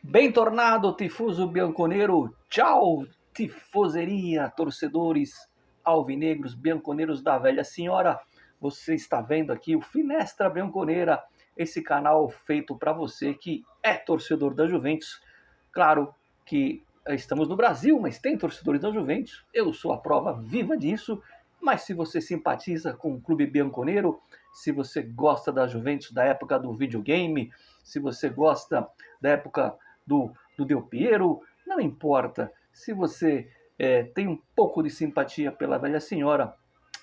Bem tornado, tifoso bianconeiro, tchau, tifoseria, torcedores alvinegros, bianconeiros da velha senhora. Você está vendo aqui o Finestra Bianconeira, esse canal feito para você que é torcedor da Juventus. Claro que estamos no Brasil, mas tem torcedores da Juventus, eu sou a prova viva disso. Mas se você simpatiza com o clube bianconeiro, se você gosta da Juventus da época do videogame, se você gosta da época do Del Piero, não importa. Se você tem um pouco de simpatia pela velha senhora,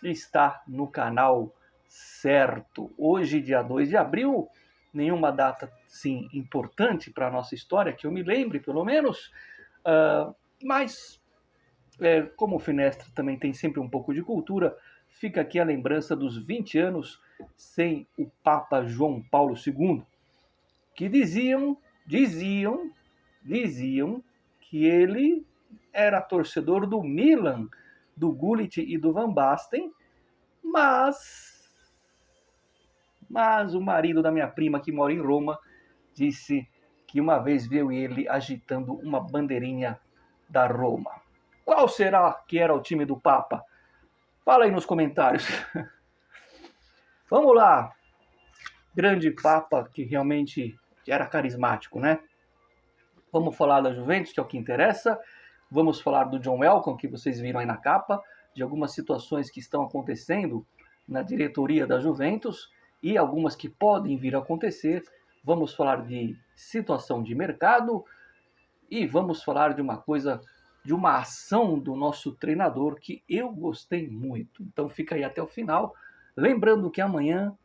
está no canal certo. Hoje, dia 2 de abril, nenhuma data sim importante para a nossa história, que eu me lembre pelo menos, mas como o Finestra também tem sempre um pouco de cultura, fica aqui a lembrança dos 20 anos sem o Papa João Paulo II, que diziam que ele era torcedor do Milan, do Gullit e do Van Basten, mas o marido da minha prima, que mora em Roma, disse que uma vez viu ele agitando uma bandeirinha da Roma. Qual será que era o time do Papa? Fala aí nos comentários. Vamos lá. Grande Papa que realmente era carismático, né? Vamos falar da Juventus, que é o que interessa. Vamos falar do John Welcome, que vocês viram aí na capa, de algumas situações que estão acontecendo na diretoria da Juventus e algumas que podem vir a acontecer. Vamos falar de situação de mercado e vamos falar de uma coisa, de uma ação do nosso treinador que eu gostei muito. Então fica aí até o final. Lembrando que amanhã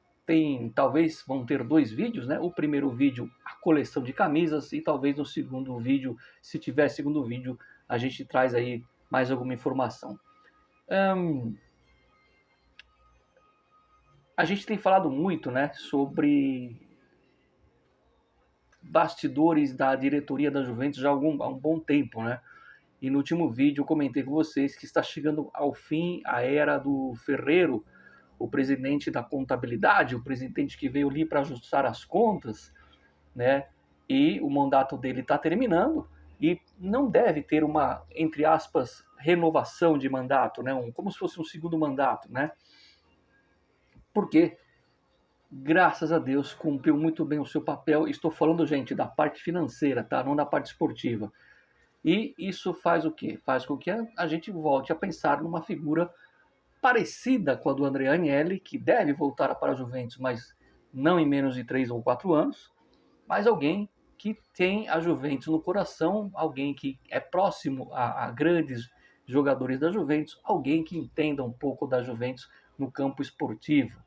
talvez vão ter 2 vídeos, né? O primeiro vídeo, a coleção de camisas, e talvez no segundo vídeo, se tiver segundo vídeo, a gente traz aí mais alguma informação. A gente tem falado muito, né, sobre bastidores da diretoria da Juventus já há um bom tempo, né? E no último vídeo eu comentei com vocês que está chegando ao fim a era do Ferrero, o presidente da contabilidade, o presidente que veio ali para ajustar as contas, né? E o mandato dele está terminando e não deve ter uma, entre aspas, renovação de mandato, né? Como se fosse um segundo mandato, né? Porque, graças a Deus, cumpriu muito bem o seu papel. Estou falando, gente, da parte financeira, tá? Não da parte esportiva. E isso faz o quê? Faz com que a gente volte a pensar numa figura parecida com a do André Agnelli, que deve voltar para a Juventus, mas não em menos de 3 ou 4 anos, mas alguém que tem a Juventus no coração, alguém que é próximo a grandes jogadores da Juventus, alguém que entenda um pouco da Juventus no campo esportivo.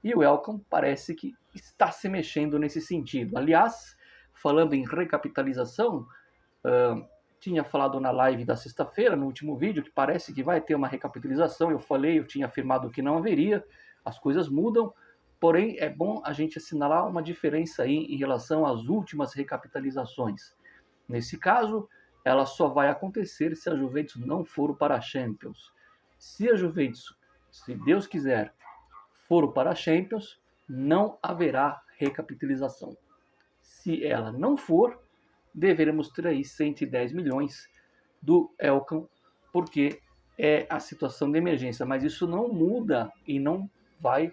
E o Welcome parece que está se mexendo nesse sentido. Aliás, falando em recapitalização, tinha falado na live da sexta-feira, no último vídeo, que parece que vai ter uma recapitalização. Eu tinha afirmado que não haveria, as coisas mudam, porém é bom a gente assinalar uma diferença aí em relação às últimas recapitalizações. Nesse caso, ela só vai acontecer se a Juventus não for para a Champions. Se a Juventus, se Deus quiser, for para a Champions, não haverá recapitalização. Se ela não for, deveremos ter aí 110 milhões do Elkan, porque é a situação de emergência. Mas isso não muda e não vai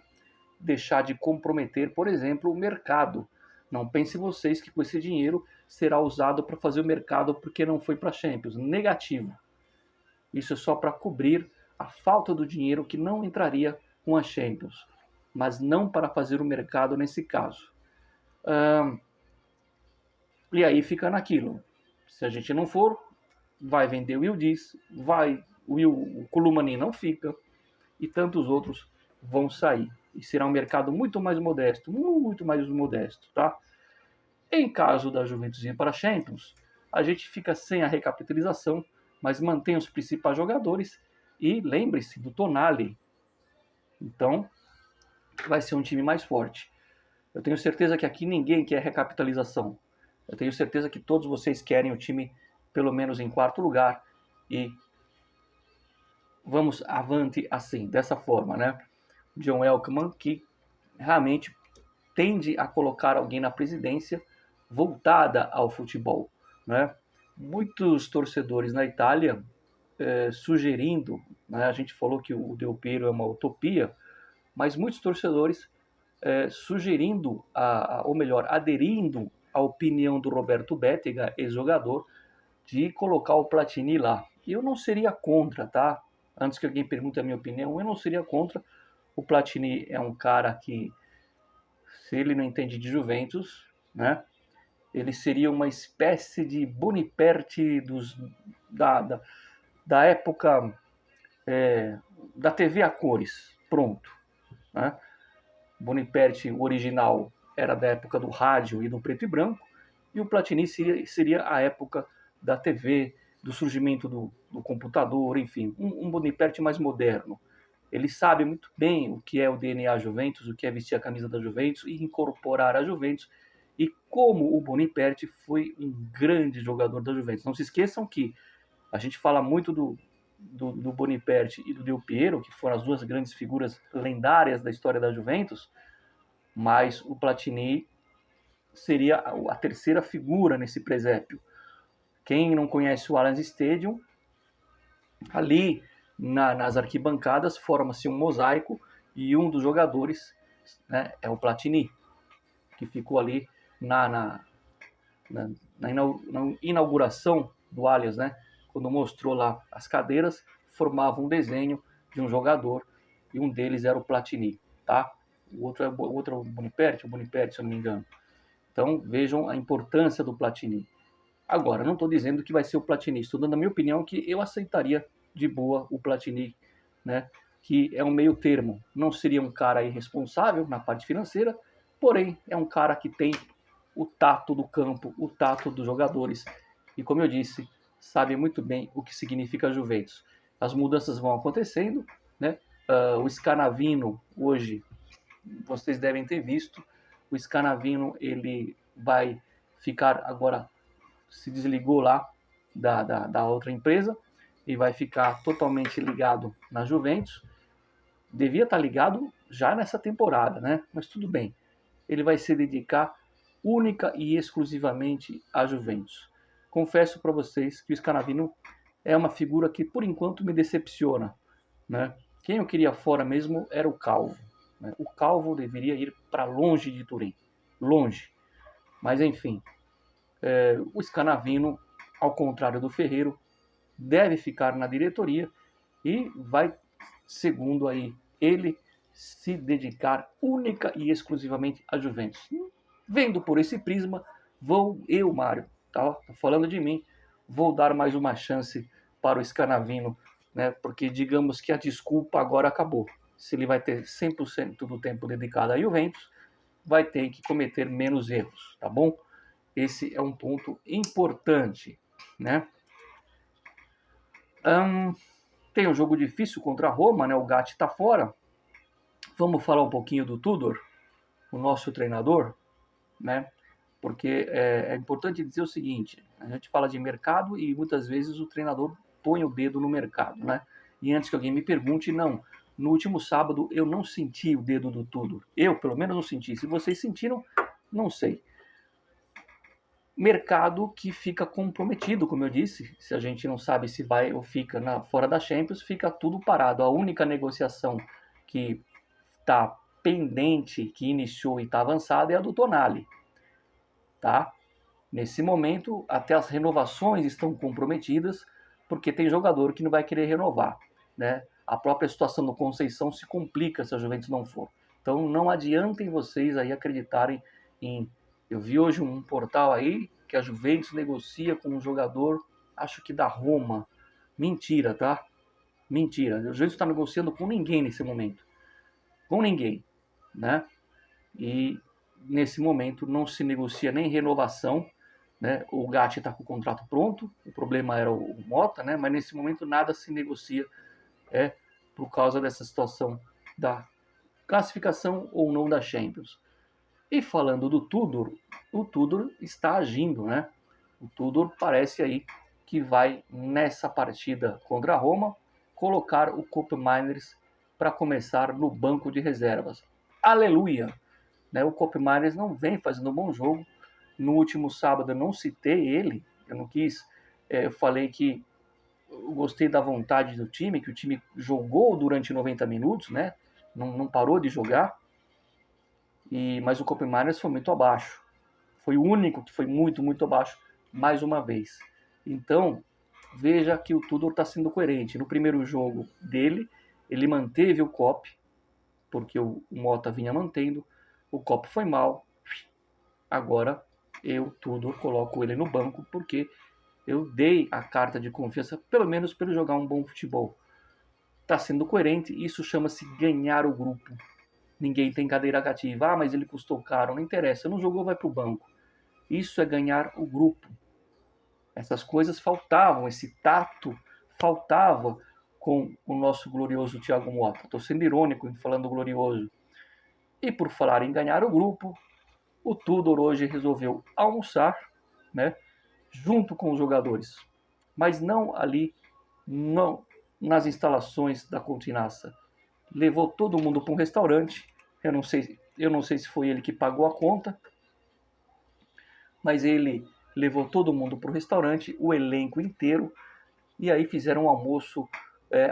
deixar de comprometer, por exemplo, o mercado. Não pense vocês que com esse dinheiro será usado para fazer o mercado porque não foi para a Champions. Negativo. Isso é só para cobrir a falta do dinheiro que não entraria com a Champions, mas não para fazer o mercado nesse caso. E aí fica naquilo. Se a gente não for, vai vender o Yildiz, o Colomani não fica, e tantos outros vão sair. E será um mercado muito mais modesto, tá? Em caso da Juventus ir para a Champions, a gente fica sem a recapitalização, mas mantém os principais jogadores e lembre-se do Tonali. Então, vai ser um time mais forte. Eu tenho certeza que aqui ninguém quer recapitalização. Eu tenho certeza que todos vocês querem o time pelo menos em 4º lugar e vamos avante assim, dessa forma, né? John Welkman, que realmente tende a colocar alguém na presidência voltada ao futebol. né? Muitos torcedores na Itália sugerindo, né? A gente falou que o Del Piero é uma utopia, mas muitos torcedores sugerindo, ou melhor, aderindo à opinião do Roberto Béttega, ex-jogador, de colocar o Platini lá. Eu não seria contra, tá? Antes que alguém pergunte a minha opinião, eu não seria contra. O Platini é um cara que, se ele não entende de Juventus, né? Ele seria uma espécie de Boniperti da época da TV a cores. Pronto. Né? Boniperti, o original, era da época do rádio e do preto e branco, e o Platini seria a época da TV, do surgimento do computador, enfim, um Boniperti mais moderno. Ele sabe muito bem o que é o DNA Juventus, o que é vestir a camisa da Juventus e incorporar a Juventus, e como o Boniperti foi um grande jogador da Juventus. Não se esqueçam que a gente fala muito do Boniperti e do Del Piero, que foram as duas grandes figuras lendárias da história da Juventus, mas o Platini seria a terceira figura nesse presépio. Quem não conhece o Allianz Stadium, ali nas arquibancadas forma-se um mosaico e um dos jogadores, né, é o Platini, que ficou ali na inauguração do Allianz, né, quando mostrou lá as cadeiras, formava um desenho de um jogador e um deles era o Platini, tá? O outro é o Boniperti, se eu não me engano. Então vejam a importância do Platini. Agora, não estou dizendo que vai ser o Platini, estou dando a minha opinião que eu aceitaria de boa o Platini, né? Que é um meio termo. Não seria um cara irresponsável na parte financeira, porém é um cara que tem o tato do campo, o tato dos jogadores. E como eu disse, sabe muito bem o que significa Juventus. As mudanças vão acontecendo, né? O Scanavino, hoje, vocês devem ter visto, o Scanavino, ele vai ficar agora, se desligou lá da outra empresa e vai ficar totalmente ligado na Juventus. Devia estar ligado já nessa temporada, né? Mas tudo bem. Ele vai se dedicar única e exclusivamente à Juventus. Confesso para vocês que o Scanavino é uma figura que por enquanto me decepciona, né? Quem eu queria fora mesmo era o Calvo, né? O Calvo deveria ir para longe de Turim, longe. Mas enfim, o Scanavino, ao contrário do Ferreiro, deve ficar na diretoria e vai, segundo aí ele, se dedicar única e exclusivamente à Juventus. Vendo por esse prisma, Mário, tá falando de mim, vou dar mais uma chance para o Scanavino, né? Porque digamos que a desculpa agora acabou. Se ele vai ter 100% do tempo dedicado à Juventus, vai ter que cometer menos erros, tá bom? Esse é um ponto importante, né? Tem um jogo difícil contra a Roma, né? O Gatti está fora. Vamos falar um pouquinho do Tudor, o nosso treinador, né? Porque é importante dizer o seguinte: a gente fala de mercado e muitas vezes o treinador põe o dedo no mercado, né? E antes que alguém me pergunte, não. No último sábado eu não senti o dedo do Tudor. Eu, pelo menos, não senti. Se vocês sentiram, não sei. Mercado que fica comprometido, como eu disse. Se a gente não sabe se vai ou fica fora da Champions, fica tudo parado. A única negociação que está pendente, que iniciou e está avançada, é a do Tonali, tá? Nesse momento, até as renovações estão comprometidas, porque tem jogador que não vai querer renovar, né? A própria situação do Conceição se complica se a Juventus não for. Então não adiantem vocês aí acreditarem em... Eu vi hoje um portal aí que a Juventus negocia com um jogador, acho que da Roma. Mentira, tá? Mentira. A Juventus está negociando com ninguém nesse momento. Com ninguém, né? E nesse momento não se negocia nem renovação, né? O Gatti está com o contrato pronto, o problema era o Mota, né? Mas nesse momento nada se negocia por causa dessa situação da classificação ou não da Champions. E falando do Tudor, o Tudor está agindo, né? O Tudor parece aí que vai, nessa partida contra a Roma, colocar o Koopmeiners para começar no banco de reservas. Aleluia! Né? O Koopmeiners não vem fazendo um bom jogo. No último sábado eu não citei ele, Eu não quis. Eu falei que eu gostei da vontade do time, que o time jogou durante 90 minutos, né? Não parou de jogar. Mas o Kopenhagen foi muito abaixo. Foi o único que foi muito, muito abaixo, mais uma vez. Então, veja que o Tudor está sendo coerente. No primeiro jogo dele, ele manteve o Kop, porque o Mota vinha mantendo. O Kop foi mal. Agora, eu, Tudor, coloco ele no banco, porque eu dei a carta de confiança, pelo menos para ele jogar um bom futebol. Está sendo coerente, isso chama-se ganhar o grupo. Ninguém tem cadeira cativa. Ah, mas ele custou caro, não interessa. Não jogou, vai para o banco. Isso é ganhar o grupo. Essas coisas faltavam, esse tato faltava com o nosso glorioso Thiago Mota. Estou sendo irônico em falando glorioso. E por falar em ganhar o grupo, o Tudor hoje resolveu almoçar, né, junto com os jogadores. Mas não ali, não nas instalações da Continaça. Levou todo mundo para um restaurante. Eu não sei se foi ele que pagou a conta, mas ele levou todo mundo para o restaurante, o elenco inteiro, e aí fizeram um almoço,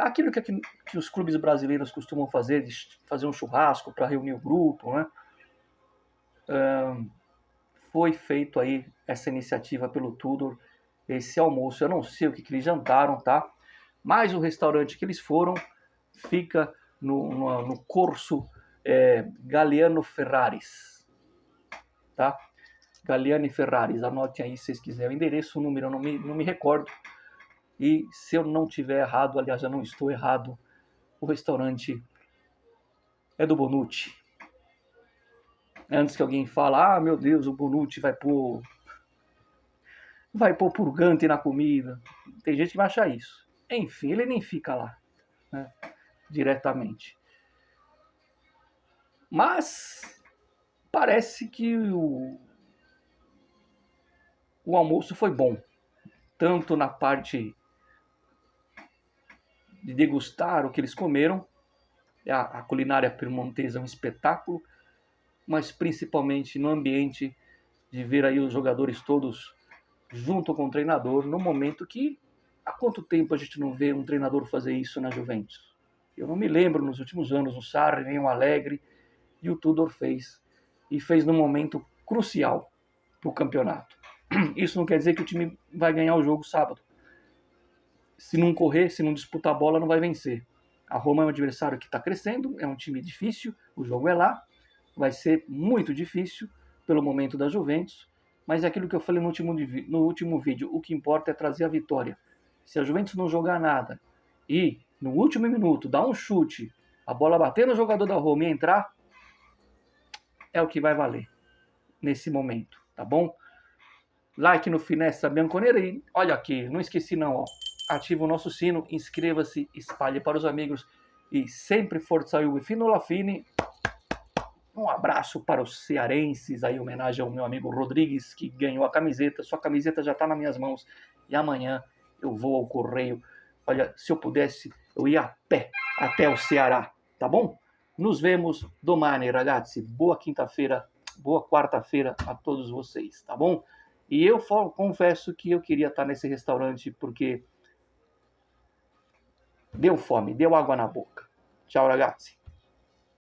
aquilo que os clubes brasileiros costumam fazer, de fazer um churrasco para reunir o grupo, né? Foi feito aí essa iniciativa pelo Tudor, esse almoço. Eu não sei o que eles jantaram, tá? Mas o restaurante que eles foram fica no Corso Galeano Ferraris, tá? Galeano Ferraris, anotem aí se vocês quiserem o endereço, o número eu não me recordo. E se eu não tiver errado, aliás, eu não estou errado, o restaurante é do Bonucci. Antes que alguém fale, ah, meu Deus, o Bonucci vai pôr purgante na comida. Tem gente que vai achar isso. Enfim, ele nem fica lá, né, diretamente. Mas parece que o almoço foi bom. Tanto na parte de degustar o que eles comeram. A culinária piemontesa é um espetáculo, mas principalmente no ambiente de ver aí os jogadores todos junto com o treinador, no momento que há quanto tempo a gente não vê um treinador fazer isso na Juventus? Eu não me lembro nos últimos anos, o Sarri, nem o Allegri, e o Tudor fez. E fez num momento crucial para o campeonato. Isso não quer dizer que o time vai ganhar o jogo sábado. Se não correr, se não disputar a bola, não vai vencer. A Roma é um adversário que está crescendo, é um time difícil, o jogo é lá, vai ser muito difícil pelo momento da Juventus, mas é aquilo que eu falei no último vídeo, o que importa é trazer a vitória. Se a Juventus não jogar nada e no último minuto dar um chute, a bola bater no jogador da Roma e entrar, é o que vai valer nesse momento, tá bom? Like no Finestra Bianconera e olha aqui, não esqueci não, ó. Ativa o nosso sino, inscreva-se, espalhe para os amigos e sempre Forza Juve fino alla fine. Um abraço para os cearenses, aí homenagem ao meu amigo Rodrigues, que ganhou a camiseta. Sua camiseta já está nas minhas mãos e amanhã eu vou ao correio. Olha, se eu pudesse, eu ia a pé até o Ceará, tá bom? Nos vemos domani, ragazzi. Boa quinta-feira, boa quarta-feira a todos vocês, tá bom? E eu confesso que eu queria estar nesse restaurante porque deu fome, deu água na boca. Tchau, ragazzi.